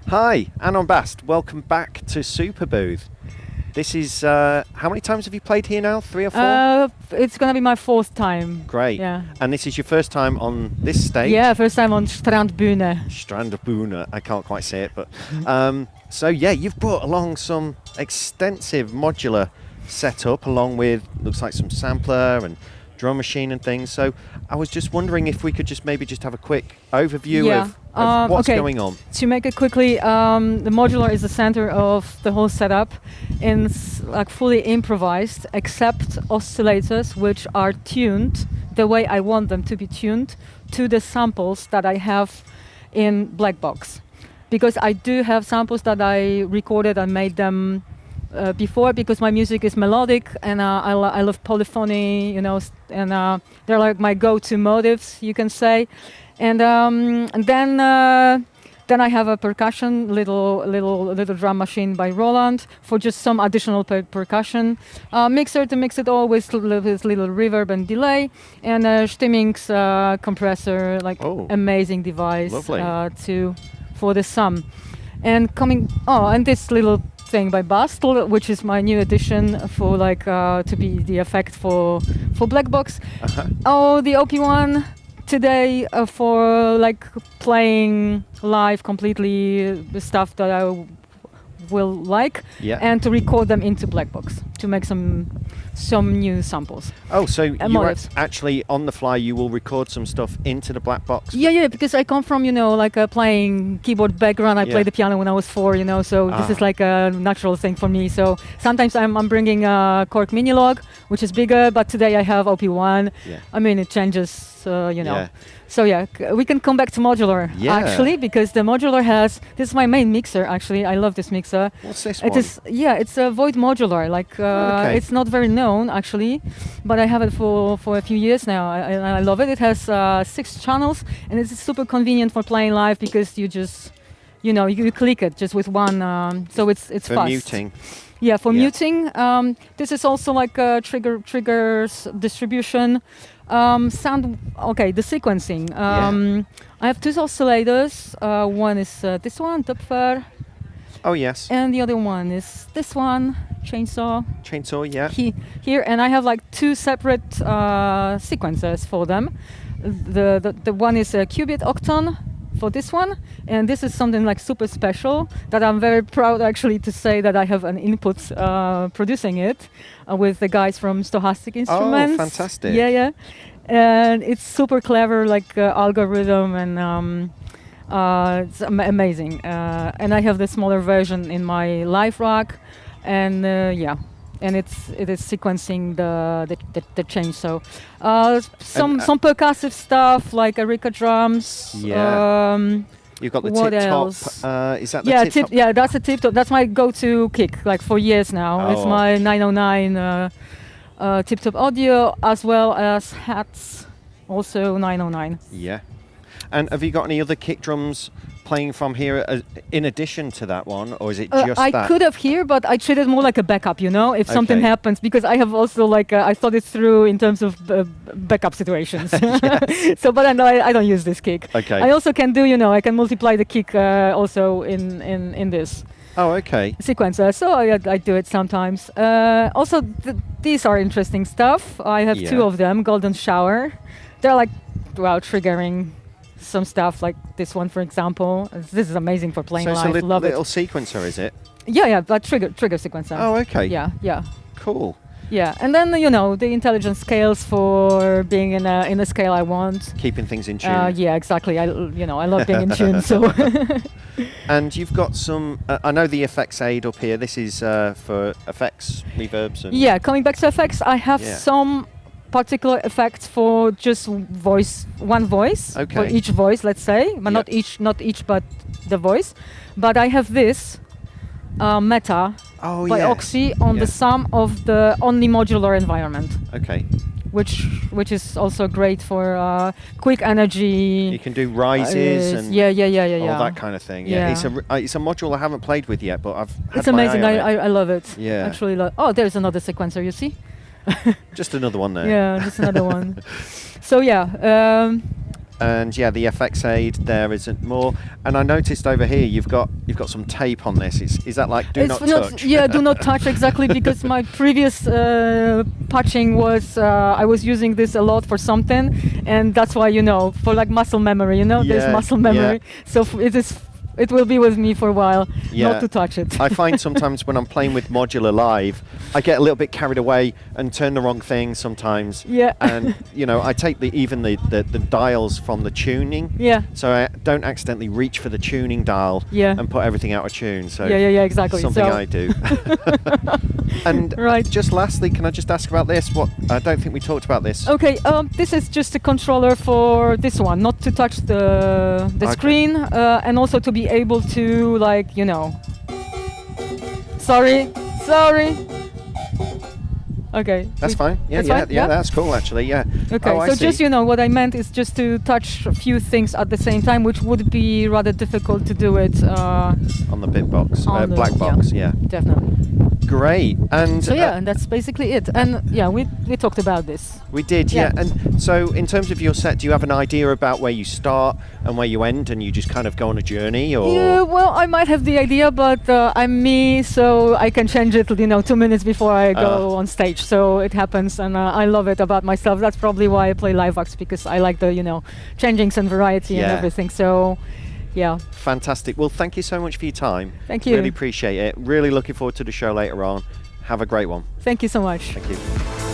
Hi, An On Bast. Welcome back to Superbooth. This is, how many times have you played here now? 3 or 4? It's going to be my 4th time. Great. Yeah. And this is your first time on this stage? Yeah, first time on Strandbühne. Strandbühne. I can't quite say it, but... so yeah, you've brought along some extensive modular setup along with, looks like some sampler and drum machine and things. So I was just wondering if we could just maybe just have a quick overview of what's going on. To make it quickly, the modular is the center of the whole setup, and it's like fully improvised, except oscillators, which are tuned the way I want them to be tuned to the samples that I have in Blackbox. Because I do have samples that I recorded and made them before, because my music is melodic and I love polyphony, you know, and they're like my go-to motives, you can say. And then I have a percussion, little drum machine by Roland for just some additional percussion. Mixer to mix it all with little reverb and delay, and Stimming's compressor, like amazing device for the sum. And and this little thing by Bast, which is my new addition for to be the effect for Blackbox. Oh, the OP1 today for playing live completely the stuff that I will like, and to record them into Blackbox to make some new samples. Oh, so you actually on the fly you will record some stuff into the Blackbox? Yeah, because I come from a playing keyboard background. I played the piano when I was 4, so this is like a natural thing for me. So sometimes I'm bringing a Korg Minilog, which is bigger, but today I have OP1. I mean, it changes, So we can come back to modular actually, because the modular this is my main mixer actually. I love this mixer. What's this one? It's a Void modular. It's not very known actually, but I have it for a few years now. I love it. It has 6 channels, and it's super convenient for playing live because you just, you click it just with one. So it's for fast. Muting. Yeah, for muting. This is also like a triggers distribution. Sound, the sequencing. I have 2 oscillators. One is this one, Töpfer. Oh yes. And the other one is this one, chainsaw. Chainsaw, yeah. Here, and I have 2 separate sequencers for them. The one is a qubit octon for this one, and this is something super special that I'm very proud actually to say that I have an input producing it with the guys from Stochastic Instruments. Oh, fantastic. Yeah. And it's super clever, algorithm, and it's amazing. And I have the smaller version in my live rack, and and it is sequencing the change. So some percussive stuff like Erika drums. You've got the TipTop. Is that the TipTop? Yeah, that's a TipTop. That's my go-to kick for years now. It's my 909 TipTop audio, as well as hats, also 909. Yeah. And have you got any other kick drums playing from here in addition to that one, or is it just that? I could have here, but I treat it more like a backup, if something happens, because I have also I thought it through in terms of backup situations. So, but I don't use this kick. Okay. I also can do, I can multiply the kick also in this. Oh, okay. Sequencer. So I do it sometimes. Also, these are interesting stuff. I have 2 of them, Golden Shower. They're triggering some stuff like this one, for example. This is amazing for playing live. So it's a Love little sequencer, is it? Yeah, but trigger sequencer. Oh, okay. Yeah. Cool. Yeah, and then the intelligent scales for being in a scale I want. Keeping things in tune. Yeah, exactly. I love being in tune. So. And you've got some. I know the effects aid up here. This is for effects, reverbs, and. Yeah, coming back to effects, I have some particular effects for just one voice for each voice, let's say, but not each, but the voice. But I have this Meta by Oxy on the sum of the only modular environment. Okay. Which is also great for quick energy. You can do rises and all that kind of thing. Yeah, it's a module I haven't played with yet, but I've had It's amazing. my eye on it. I love it. Yeah. Actually, oh, there's another sequencer. You see? Just another one there. Yeah, just another one. So And yeah, the FX aid there isn't more. And I noticed over here you've got some tape on this. Is that like do not touch? Yeah, do not touch, exactly, because my previous patching was I was using this a lot for something, and that's why, you know, for like muscle memory, you know, there's muscle memory. So it will be with me for a while, not to touch it. I find sometimes when I'm playing with Modular live, I get a little bit carried away and turn the wrong thing sometimes. Yeah. And, you know, I take even the dials from the tuning. Yeah. So I don't accidentally reach for the tuning dial and put everything out of tune. So yeah, exactly. Something I do. And just lastly, can I just ask about this? I don't think we talked about this. Okay, this is just a controller for this one, not to touch the screen, and also to be able to, like, you know. Sorry. Okay. That's fine. Yeah, that's cool actually. Yeah. Okay. So just, you know, what I meant is just to touch a few things at the same time, which would be rather difficult to do it on the Bitbox, Blackbox. Yeah. Definitely. Great. And so and that's basically it. And yeah, we talked about this. We did, yeah. And so in terms of your set, do you have an idea about where you start and where you end, and you just kind of go on a journey, or? Yeah, well, I might have the idea, but I'm me, so I can change it, you know, 2 minutes before I go on stage. So it happens, and I love it about myself. That's probably why I play live acts, because I like the, you know, changings and variety and everything. So. Yeah. Fantastic. Well, thank you so much for your time. Thank you. Really appreciate it. Really looking forward to the show later on. Have a great one. Thank you so much. Thank you.